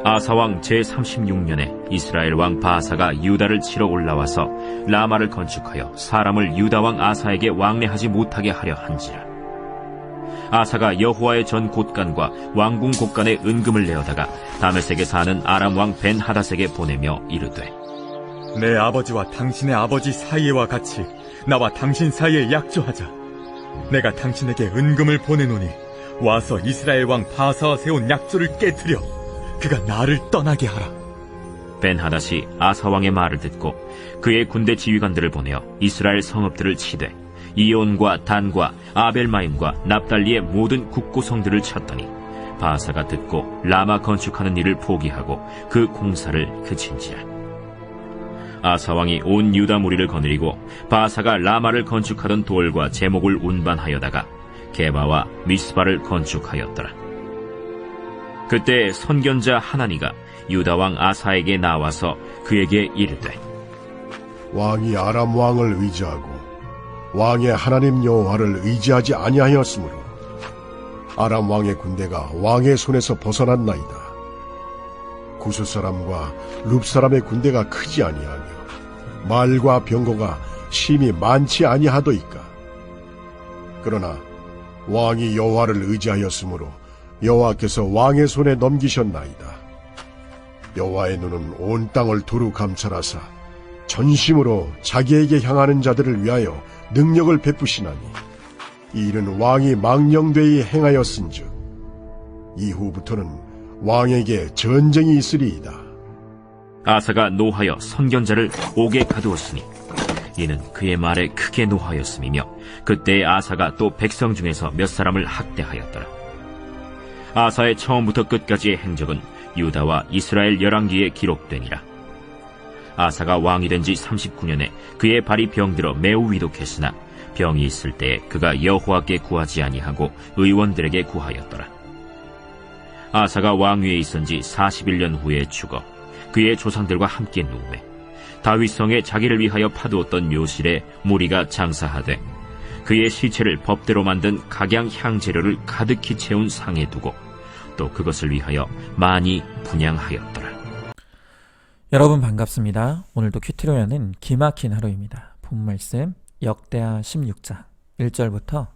아사왕 제36년에 이스라엘 왕 바아사가 유다를 치러 올라와서 라마를 건축하여 사람을 유다왕 아사에게 왕래하지 못하게 하려 한지라. 아사가 여호와의 전 곳간과 왕궁 곳간에 은금을 내어다가 다메섹에 사는 아람 왕 벤하닷에게 보내며 이르되, 내 아버지와 당신의 아버지 사이와 같이 나와 당신 사이에 약조하자. 내가 당신에게 은금을 보내노니 와서 이스라엘 왕 바아사와 세운 약조를 깨뜨려 그가 나를 떠나게 하라. 벤하닷이 아사왕의 말을 듣고 그의 군대 지휘관들을 보내어 이스라엘 성읍들을 치되 이온과 단과 아벨마임과 납달리의 모든 국고성들을 쳤더니 바아사가 듣고 라마 건축하는 일을 포기하고 그 공사를 그친지라. 아사왕이 온 유다 무리를 거느리고 바아사가 라마를 건축하던 돌과 제목을 운반하여다가 게바와 미스바를 건축하였더라. 그때 선견자 하나니가 유다왕 아사에게 나와서 그에게 이르되, 왕이 아람 왕을 의지하고 왕의 하나님 여호와를 의지하지 아니하였으므로 아람 왕의 군대가 왕의 손에서 벗어났나이다. 구스 사람과 룹 사람의 군대가 크지 아니하며 말과 병거가 심히 많지 아니하도이까. 그러나 왕이 여호와를 의지하였으므로 여호와께서 왕의 손에 넘기셨나이다. 여호와의 눈은 온 땅을 두루 감찰하사 전심으로 자기에게 향하는 자들을 위하여 능력을 베푸시나니 이 일은 왕이 망령되이 행하였은즉 이후부터는 왕에게 전쟁이 있으리이다. 아사가 노하여 선견자를 옥에 가두었으니 이는 그의 말에 크게 노하였음이며 그때 아사가 또 백성 중에서 몇 사람을 학대하였더라. 아사의 처음부터 끝까지의 행적은 유다와 이스라엘 열왕기에 기록되니라. 아사가 왕이 된 지 39년에 그의 발이 병들어 매우 위독했으나 병이 있을 때에 그가 여호와께 구하지 아니하고 의원들에게 구하였더라. 아사가 왕위에 있은 지 41년 후에 죽어 그의 조상들과 함께 누우매 다윗성에 자기를 위하여 파두었던 묘실에 무리가 장사하되 그의 시체를 법대로 만든 각양 향재료를 가득히 채운 상에 두고 또 그것을 위하여 많이 분향하였더라. 여러분 반갑습니다. 오늘도 큐티로야는 기막힌 하루입니다. 본 말씀 역대하 16장 1절부터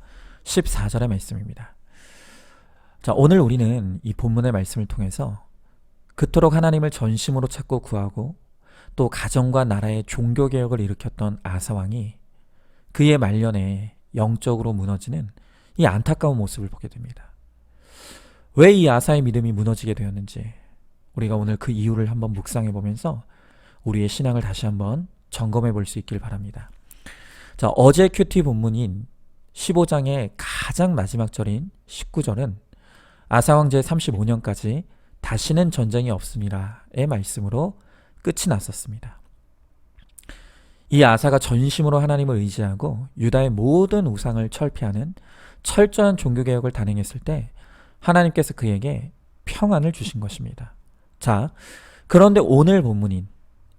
14절의 말씀입니다. 자, 오늘 우리는 이 본문의 말씀을 통해서 그토록 하나님을 전심으로 찾고 구하고 또 가정과 나라의 종교개혁을 일으켰던 아사왕이 그의 말년에 영적으로 무너지는 이 안타까운 모습을 보게 됩니다. 왜 이 아사의 믿음이 무너지게 되었는지 우리가 오늘 그 이유를 한번 묵상해 보면서 우리의 신앙을 다시 한번 점검해 볼 수 있길 바랍니다. 자, 어제 큐티 본문인 15장의 가장 마지막 절인 19절은 아사왕 제35년까지 다시는 전쟁이 없음이라의 말씀으로 끝이 났었습니다. 이 아사가 전심으로 하나님을 의지하고 유다의 모든 우상을 철폐하는 철저한 종교개혁을 단행했을 때 하나님께서 그에게 평안을 주신 것입니다. 자, 그런데 오늘 본문인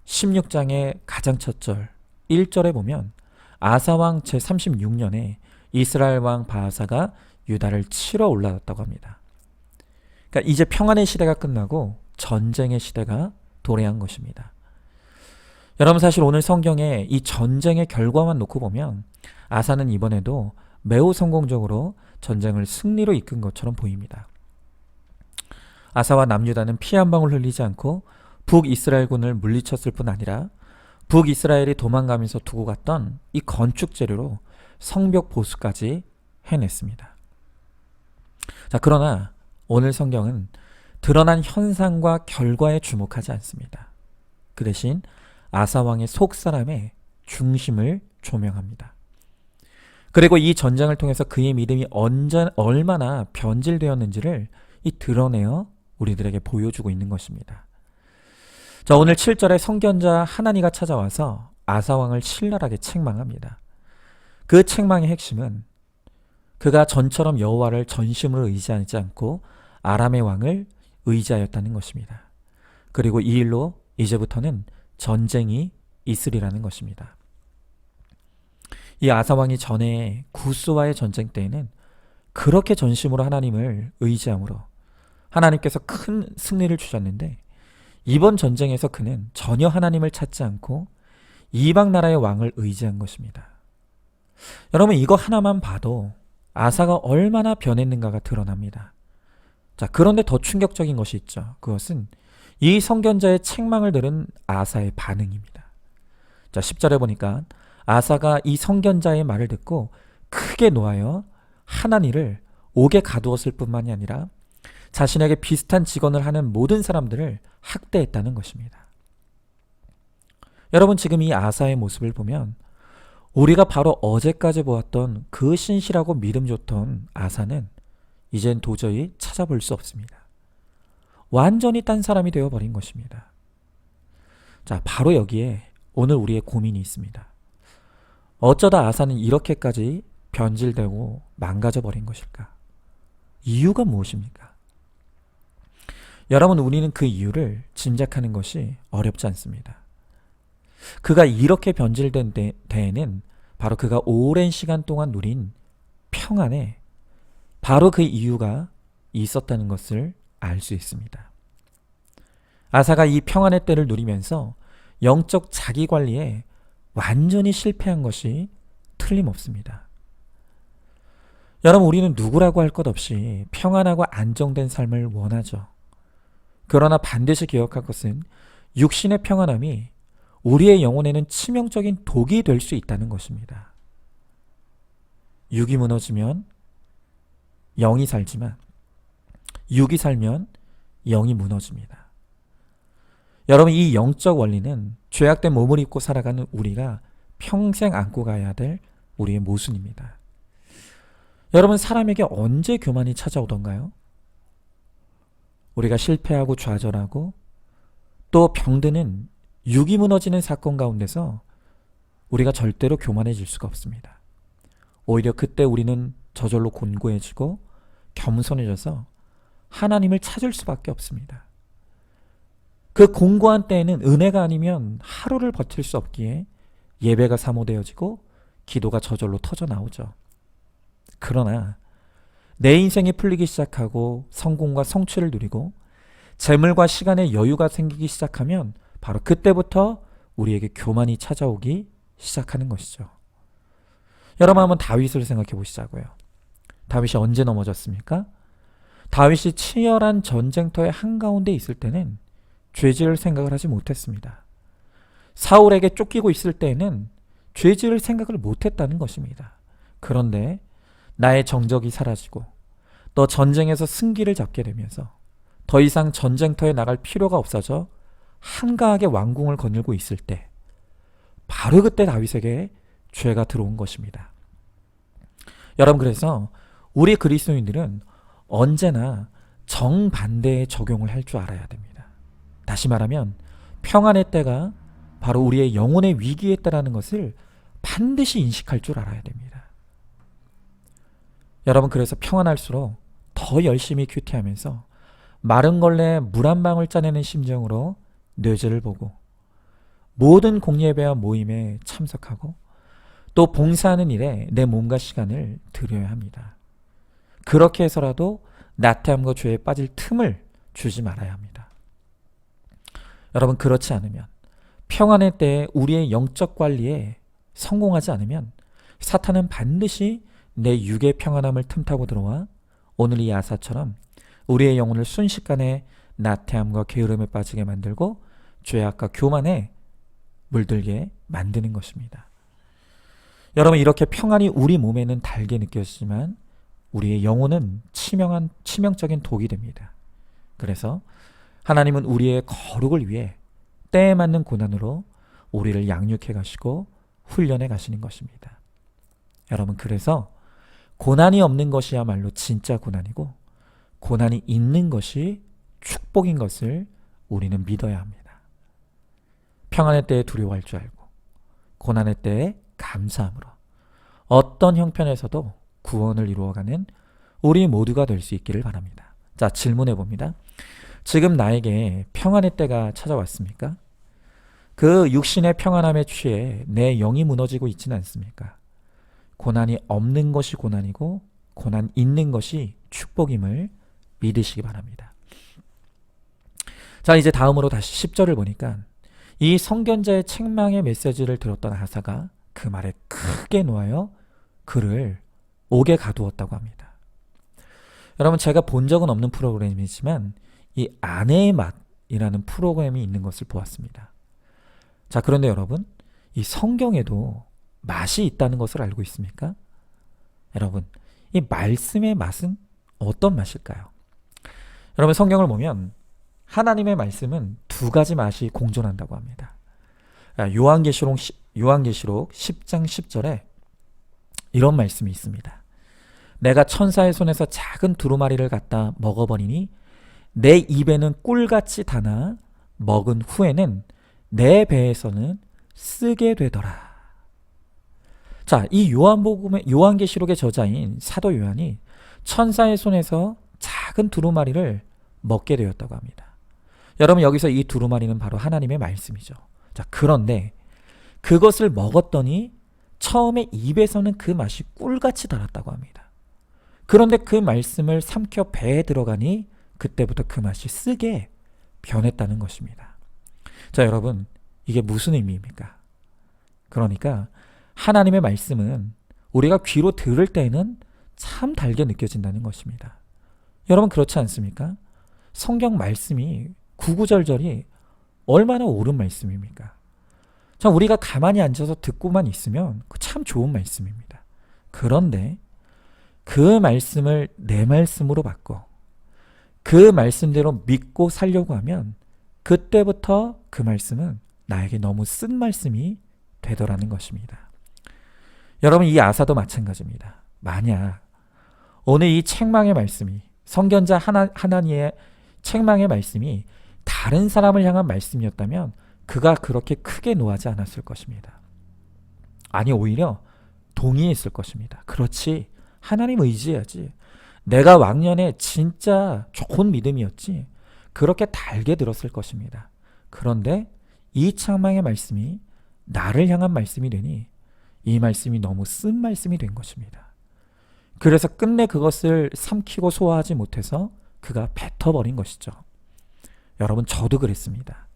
16장의 가장 첫 절 1절에 보면 아사왕 제36년에 이스라엘 왕 바아사가 유다를 치러 올라왔다고 합니다. 그러니까 이제 평안의 시대가 끝나고 전쟁의 시대가 도래한 것입니다. 여러분, 사실 오늘 성경에 이 전쟁의 결과만 놓고 보면 아사는 이번에도 매우 성공적으로 전쟁을 승리로 이끈 것처럼 보입니다. 아사와 남유다는 피 한 방울 흘리지 않고 북이스라엘군을 물리쳤을 뿐 아니라 북이스라엘이 도망가면서 두고 갔던 이 건축 재료로 성벽 보수까지 해냈습니다. 자, 그러나 오늘 성경은 드러난 현상과 결과에 주목하지 않습니다. 그 대신 아사왕의 속사람의 중심을 조명합니다. 그리고 이 전쟁을 통해서 그의 믿음이 얼마나 변질되었는지를 드러내어 우리들에게 보여주고 있는 것입니다. 자, 오늘 7절에 선견자 하나니가 찾아와서 아사왕을 신랄하게 책망합니다. 그 책망의 핵심은 그가 전처럼 여호와를 전심으로 의지하지 않고 아람의 왕을 의지하였다는 것입니다. 그리고 이 일로 이제부터는 전쟁이 있으리라는 것입니다. 이 아사왕이 전에 구스와의 전쟁 때에는 그렇게 전심으로 하나님을 의지함으로 하나님께서 큰 승리를 주셨는데 이번 전쟁에서 그는 전혀 하나님을 찾지 않고 이방 나라의 왕을 의지한 것입니다. 여러분, 이거 하나만 봐도 아사가 얼마나 변했는가가 드러납니다. 자, 그런데 더 충격적인 것이 있죠. 그것은 이 선견자의 책망을 들은 아사의 반응입니다. 자, 10절에 보니까 아사가 이 선견자의 말을 듣고 크게 노하여 하는 일을 옥에 가두었을 뿐만이 아니라 자신에게 비슷한 직원을 하는 모든 사람들을 학대했다는 것입니다. 여러분, 지금 이 아사의 모습을 보면 우리가 바로 어제까지 보았던 그 신실하고 믿음 좋던 아사는 이젠 도저히 찾아볼 수 없습니다. 완전히 딴 사람이 되어버린 것입니다. 자, 바로 여기에 오늘 우리의 고민이 있습니다. 어쩌다 아사는 이렇게까지 변질되고 망가져버린 것일까? 이유가 무엇입니까? 여러분, 우리는 그 이유를 짐작하는 것이 어렵지 않습니다. 그가 이렇게 변질된 데에는 바로 그가 오랜 시간 동안 누린 평안에 바로 그 이유가 있었다는 것을 알 수 있습니다. 아사가 이 평안의 때를 누리면서 영적 자기관리에 완전히 실패한 것이 틀림없습니다. 여러분, 우리는 누구라고 할 것 없이 평안하고 안정된 삶을 원하죠. 그러나 반드시 기억할 것은 육신의 평안함이 우리의 영혼에는 치명적인 독이 될 수 있다는 것입니다. 육이 무너지면 영이 살지만 육이 살면 영이 무너집니다. 여러분, 이 영적 원리는 죄악된 몸을 입고 살아가는 우리가 평생 안고 가야 될 우리의 모순입니다. 여러분, 사람에게 언제 교만이 찾아오던가요? 우리가 실패하고 좌절하고 또 병드는 육이 무너지는 사건 가운데서 우리가 절대로 교만해질 수가 없습니다. 오히려 그때 우리는 저절로 곤고해지고 겸손해져서 하나님을 찾을 수밖에 없습니다. 그 공고한 때에는 은혜가 아니면 하루를 버틸 수 없기에 예배가 사모되어지고 기도가 저절로 터져 나오죠. 그러나 내 인생이 풀리기 시작하고 성공과 성취를 누리고 재물과 시간의 여유가 생기기 시작하면 바로 그때부터 우리에게 교만이 찾아오기 시작하는 것이죠. 여러분, 한번 다윗을 생각해 보시자고요. 다윗이 언제 넘어졌습니까? 다윗이 치열한 전쟁터의 한가운데 있을 때는 죄 지을 생각을 하지 못했습니다. 사울에게 쫓기고 있을 때에는 죄 지을 생각을 못했다는 것입니다. 그런데 나의 정적이 사라지고 또 전쟁에서 승기를 잡게 되면서 더 이상 전쟁터에 나갈 필요가 없어져 한가하게 왕궁을 거닐고 있을 때 바로 그때 다윗에게 죄가 들어온 것입니다. 여러분, 그래서 우리 그리스도인들은 언제나 정반대의 적용을 할 줄 알아야 됩니다. 다시 말하면 평안의 때가 바로 우리의 영혼의 위기의 때라는 것을 반드시 인식할 줄 알아야 됩니다. 여러분, 그래서 평안할수록 더 열심히 큐티하면서 마른 걸레에 물 한 방울 짜내는 심정으로 뇌제를 보고 모든 공예배와 모임에 참석하고 또 봉사하는 일에 내 몸과 시간을 들여야 합니다. 그렇게 해서라도 나태함과 죄에 빠질 틈을 주지 말아야 합니다. 여러분, 그렇지 않으면 평안의 때에 우리의 영적 관리에 성공하지 않으면 사탄은 반드시 내 육의 평안함을 틈타고 들어와 오늘 이 아사처럼 우리의 영혼을 순식간에 나태함과 게으름에 빠지게 만들고 죄악과 교만에 물들게 만드는 것입니다. 여러분, 이렇게 평안이 우리 몸에는 달게 느껴지지만 우리의 영혼은 치명적인 독이 됩니다. 그래서 하나님은 우리의 거룩을 위해 때에 맞는 고난으로 우리를 양육해 가시고 훈련해 가시는 것입니다. 여러분, 그래서 고난이 없는 것이야말로 진짜 고난이고 고난이 있는 것이 축복인 것을 우리는 믿어야 합니다. 평안의 때에 두려워할 줄 알고 고난의 때에 감사함으로 어떤 형편에서도 구원을 이루어가는 우리 모두가 될 수 있기를 바랍니다. 자, 질문해 봅니다. 지금 나에게 평안의 때가 찾아왔습니까? 그 육신의 평안함에 취해 내 영이 무너지고 있지는 않습니까? 고난이 없는 것이 고난이고 고난 있는 것이 축복임을 믿으시기 바랍니다. 자, 이제 다음으로 다시 10절을 보니까 이 선견자의 책망의 메시지를 들었던 아사가 그 말에 크게 놓아요 그를 옥에 가두었다고 합니다. 여러분, 제가 본 적은 없는 프로그램이지만 이 아내의 맛이라는 프로그램이 있는 것을 보았습니다. 자, 그런데 여러분, 이 성경에도 맛이 있다는 것을 알고 있습니까? 여러분, 이 말씀의 맛은 어떤 맛일까요? 여러분, 성경을 보면 하나님의 말씀은 두 가지 맛이 공존한다고 합니다. 요한계시록 10장 10절에 이런 말씀이 있습니다. 내가 천사의 손에서 작은 두루마리를 갖다 먹어버리니 내 입에는 꿀같이 다나 먹은 후에는 내 배에서는 쓰게 되더라. 자, 이 요한계시록의 저자인 사도 요한이 천사의 손에서 작은 두루마리를 먹게 되었다고 합니다. 여러분, 여기서 이 두루마리는 바로 하나님의 말씀이죠. 자, 그런데 그것을 먹었더니 처음에 입에서는 그 맛이 꿀같이 달았다고 합니다. 그런데 그 말씀을 삼켜 배에 들어가니 그때부터 그 맛이 쓰게 변했다는 것입니다. 자, 여러분, 이게 무슨 의미입니까? 그러니까 하나님의 말씀은 우리가 귀로 들을 때에는 참 달게 느껴진다는 것입니다. 여러분, 그렇지 않습니까? 성경 말씀이 구구절절이 얼마나 옳은 말씀입니까? 자, 우리가 가만히 앉아서 듣고만 있으면 참 좋은 말씀입니다. 그런데 그 말씀을 내 말씀으로 바꿔 그 말씀대로 믿고 살려고 하면 그때부터 그 말씀은 나에게 너무 쓴 말씀이 되더라는 것입니다. 여러분, 이 아사도 마찬가지입니다. 만약 오늘 이 책망의 말씀이 선견자 하나니의 책망의 말씀이 다른 사람을 향한 말씀이었다면 그가 그렇게 크게 노하지 않았을 것입니다. 아니, 오히려 동의했을 것입니다. 그렇지, 하나님 의지해야지. 내가 왕년에 진짜 좋은 믿음이었지. 그렇게 달게 들었을 것입니다. 그런데 이 책망의 말씀이 나를 향한 말씀이 되니 이 말씀이 너무 쓴 말씀이 된 것입니다. 그래서 끝내 그것을 삼키고 소화하지 못해서 그가 뱉어버린 것이죠. 여러분, 저도 그랬습니다.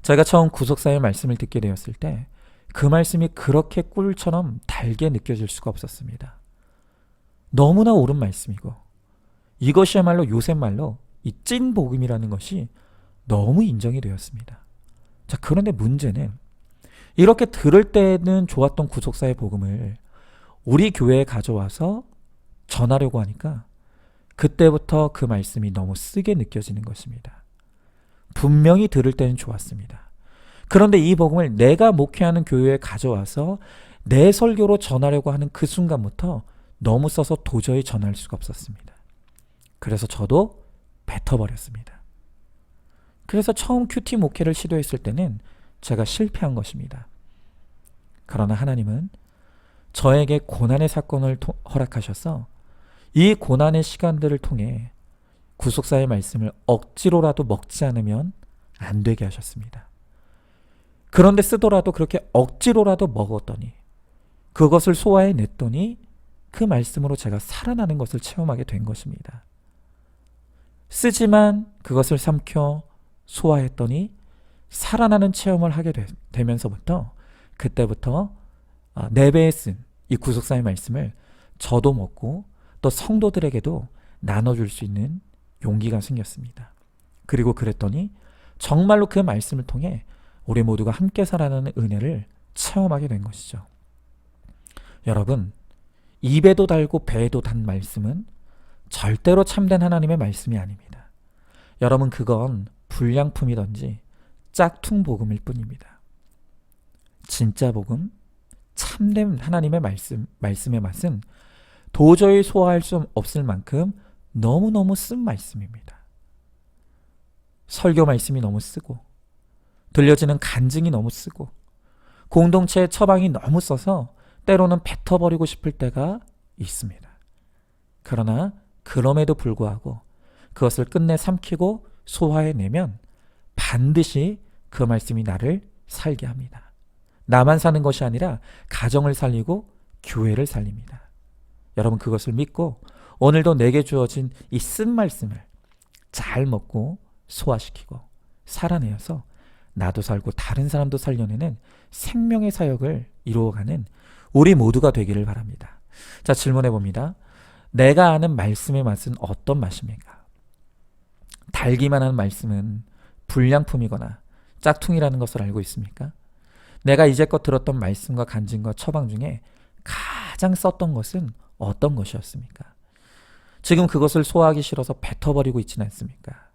제가 처음 구속사의 말씀을 듣게 되었을 때 그 말씀이 그렇게 꿀처럼 달게 느껴질 수가 없었습니다. 너무나 옳은 말씀이고 이것이야말로 요새 말로 이 찐 복음이라는 것이 너무 인정이 되었습니다. 자, 그런데 문제는 이렇게 들을 때는 좋았던 구속사의 복음을 우리 교회에 가져와서 전하려고 하니까 그때부터 그 말씀이 너무 쓰게 느껴지는 것입니다. 분명히 들을 때는 좋았습니다. 그런데 이 복음을 내가 목회하는 교회에 가져와서 내 설교로 전하려고 하는 그 순간부터 너무 써서 도저히 전할 수가 없었습니다. 그래서 저도 뱉어버렸습니다. 그래서 처음 큐티 목회를 시도했을 때는 제가 실패한 것입니다. 그러나 하나님은 저에게 고난의 사건을 허락하셔서 이 고난의 시간들을 통해 구속사의 말씀을 억지로라도 먹지 않으면 안 되게 하셨습니다. 그런데 쓰더라도 그렇게 억지로라도 먹었더니 그것을 소화해냈더니 그 말씀으로 제가 살아나는 것을 체험하게 된 것입니다. 쓰지만 그것을 삼켜 소화했더니 살아나는 체험을 하게 되면서부터 그때부터 4배에 쓴 이 구속사의 말씀을 저도 먹고 또 성도들에게도 나눠줄 수 있는 용기가 생겼습니다. 그리고 그랬더니 정말로 그 말씀을 통해 우리 모두가 함께 살아나는 은혜를 체험하게 된 것이죠. 여러분, 입에도 달고 배에도 단 말씀은 절대로 참된 하나님의 말씀이 아닙니다. 여러분, 그건 불량품이든지 짝퉁 복음일 뿐입니다. 진짜 복음, 참된 하나님의 말씀의 맛은 도저히 소화할 수 없을 만큼 너무너무 쓴 말씀입니다. 설교 말씀이 너무 쓰고 들려지는 간증이 너무 쓰고 공동체의 처방이 너무 써서 때로는 뱉어버리고 싶을 때가 있습니다. 그러나 그럼에도 불구하고 그것을 끝내 삼키고 소화해내면 반드시 그 말씀이 나를 살게 합니다. 나만 사는 것이 아니라 가정을 살리고 교회를 살립니다. 여러분, 그것을 믿고 오늘도 내게 주어진 이 쓴 말씀을 잘 먹고 소화시키고 살아내어서 나도 살고 다른 사람도 살려내는 생명의 사역을 이루어가는 우리 모두가 되기를 바랍니다. 자, 질문해 봅니다. 내가 아는 말씀의 맛은 어떤 맛입니까? 달기만 하는 말씀은 불량품이거나 짝퉁이라는 것을 알고 있습니까? 내가 이제껏 들었던 말씀과 간증과 처방 중에 가장 썼던 것은 어떤 것이었습니까? 지금 그것을 소화하기 싫어서 뱉어버리고 있지는 않습니까?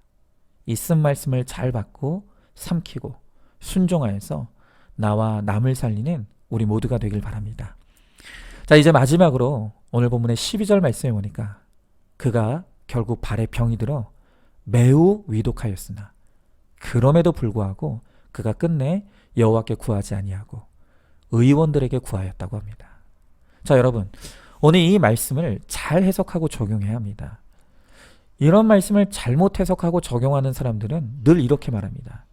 이 쓴 말씀을 잘 받고 삼키고 순종하여서 나와 남을 살리는 우리 모두가 되길 바랍니다. 자, 이제 마지막으로 오늘 본문의 12절 말씀에 보니까 그가 결국 발에 병이 들어 매우 위독하였으나 그럼에도 불구하고 그가 끝내 여호와께 구하지 아니하고 의원들에게 구하였다고 합니다. 자, 여러분, 오늘 이 말씀을 잘 해석하고 적용해야 합니다. 이런 말씀을 잘못 해석하고 적용하는 사람들은 늘 이렇게 말합니다.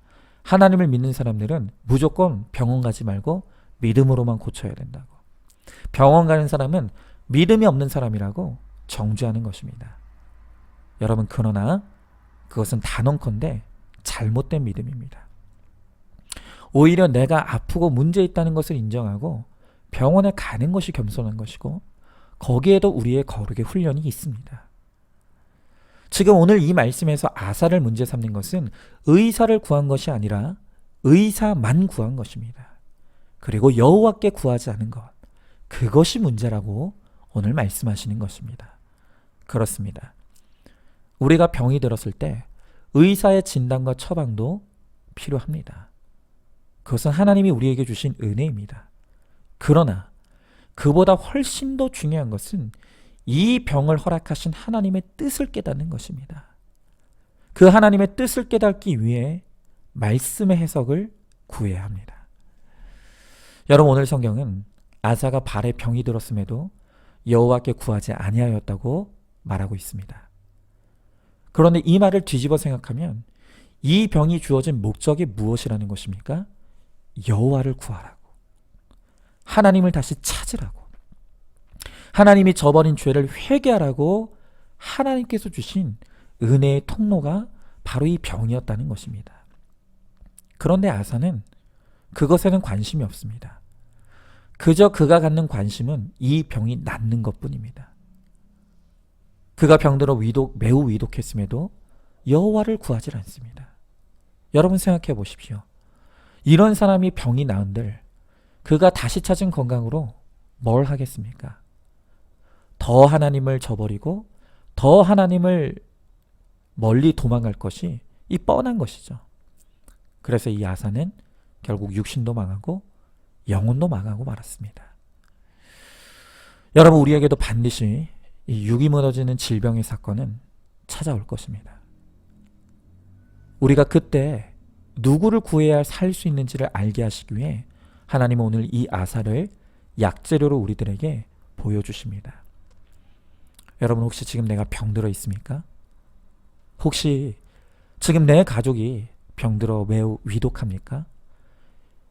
하나님을 믿는 사람들은 무조건 병원 가지 말고 믿음으로만 고쳐야 된다고. 병원 가는 사람은 믿음이 없는 사람이라고 정죄하는 것입니다. 여러분, 그러나 그것은 단언컨대 잘못된 믿음입니다. 오히려 내가 아프고 문제 있다는 것을 인정하고 병원에 가는 것이 겸손한 것이고 거기에도 우리의 거룩의 훈련이 있습니다. 지금 오늘 이 말씀에서 아사를 문제 삼는 것은 의사를 구한 것이 아니라 의사만 구한 것입니다. 그리고 여호와께 구하지 않은 것, 그것이 문제라고 오늘 말씀하시는 것입니다. 그렇습니다. 우리가 병이 들었을 때 의사의 진단과 처방도 필요합니다. 그것은 하나님이 우리에게 주신 은혜입니다. 그러나 그보다 훨씬 더 중요한 것은 이 병을 허락하신 하나님의 뜻을 깨닫는 것입니다. 그 하나님의 뜻을 깨닫기 위해 말씀의 해석을 구해야 합니다. 여러분, 오늘 성경은 아사가 발에 병이 들었음에도 여호와께 구하지 아니하였다고 말하고 있습니다. 그런데 이 말을 뒤집어 생각하면 이 병이 주어진 목적이 무엇이라는 것입니까? 여호와를 구하라고. 하나님을 다시 찾으라고. 하나님이 저버린 죄를 회개하라고 하나님께서 주신 은혜의 통로가 바로 이 병이었다는 것입니다. 그런데 아사는 그것에는 관심이 없습니다. 그저 그가 갖는 관심은 이 병이 낫는 것뿐입니다. 그가 병들어 매우 위독했음에도 여호와를 구하지 않습니다. 여러분, 생각해 보십시오. 이런 사람이 병이 나은들 그가 다시 찾은 건강으로 뭘 하겠습니까? 더 하나님을 저버리고 더 하나님을 멀리 도망갈 것이 이 뻔한 것이죠. 그래서 이 아사는 결국 육신도 망하고 영혼도 망하고 말았습니다. 여러분, 우리에게도 반드시 이 육이 무너지는 질병의 사건은 찾아올 것입니다. 우리가 그때 누구를 구해야 살 수 있는지를 알게 하시기 위해 하나님은 오늘 이 아사를 약재료로 우리들에게 보여주십니다. 여러분, 혹시 지금 내가 병들어 있습니까? 혹시 지금 내 가족이 병들어 매우 위독합니까?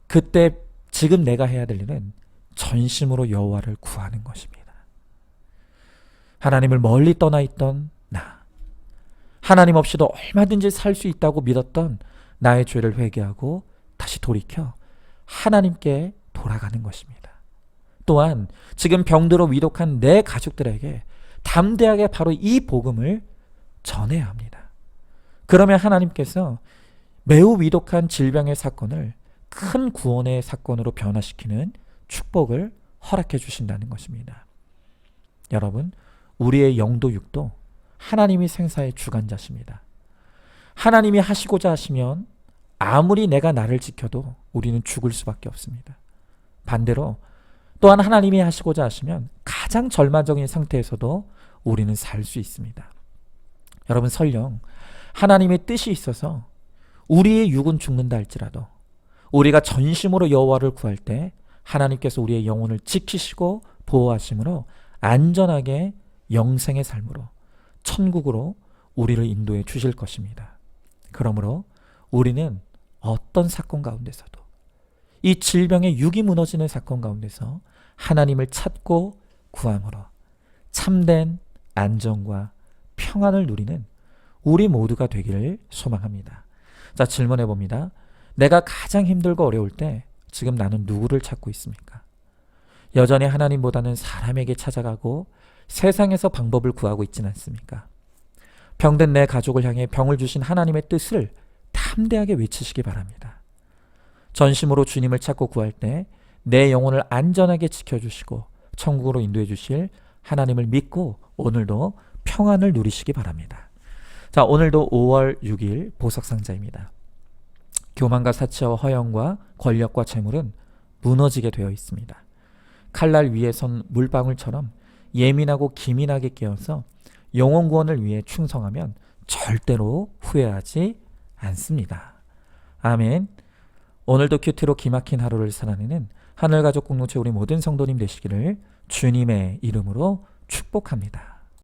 그때 지금 내가 해야 될 일은 전심으로 여호와를 구하는 것입니다. 하나님을 멀리 떠나 있던 나, 하나님 없이도 얼마든지 살 수 있다고 믿었던 나의 죄를 회개하고 다시 돌이켜 하나님께 돌아가는 것입니다. 또한 지금 병들어 위독한 내 가족들에게 담대하게 바로 이 복음을 전해야 합니다. 그러면 하나님께서 매우 위독한 질병의 사건을 큰 구원의 사건으로 변화시키는 축복을 허락해 주신다는 것입니다. 여러분, 우리의 영도 육도 하나님이 생사의 주관자십니다. 하나님이 하시고자 하시면 아무리 내가 나를 지켜도 우리는 죽을 수밖에 없습니다. 반대로 또한 하나님이 하시고자 하시면 가장 절망적인 상태에서도 우리는 살 수 있습니다. 여러분, 설령 하나님의 뜻이 있어서 우리의 육은 죽는다 할지라도 우리가 전심으로 여호와를 구할 때 하나님께서 우리의 영혼을 지키시고 보호하심으로 안전하게 영생의 삶으로 천국으로 우리를 인도해 주실 것입니다. 그러므로 우리는 어떤 사건 가운데서도 이 질병의 육이 무너지는 사건 가운데서 하나님을 찾고 구함으로 참된 안정과 평안을 누리는 우리 모두가 되기를 소망합니다. 자, 질문해 봅니다. 내가 가장 힘들고 어려울 때 지금 나는 누구를 찾고 있습니까? 여전히 하나님보다는 사람에게 찾아가고 세상에서 방법을 구하고 있지는 않습니까? 병든 내 가족을 향해 병을 주신 하나님의 뜻을 담대하게 외치시기 바랍니다. 전심으로 주님을 찾고 구할 때 내 영혼을 안전하게 지켜주시고 천국으로 인도해 주실 하나님을 믿고 오늘도 평안을 누리시기 바랍니다. 자, 오늘도 5월 6일 보석상자입니다. 교만과 사치와 허영과 권력과 재물은 무너지게 되어 있습니다. 칼날 위에 선 물방울처럼 예민하고 기민하게 깨어서 영혼 구원을 위해 충성하면 절대로 후회하지 않습니다. 아멘. 오늘도 큐티로 기막힌 하루를 살아내는 하늘가족 공동체 우리 모든 성도님 되시기를 주님의 이름으로 축복합니다.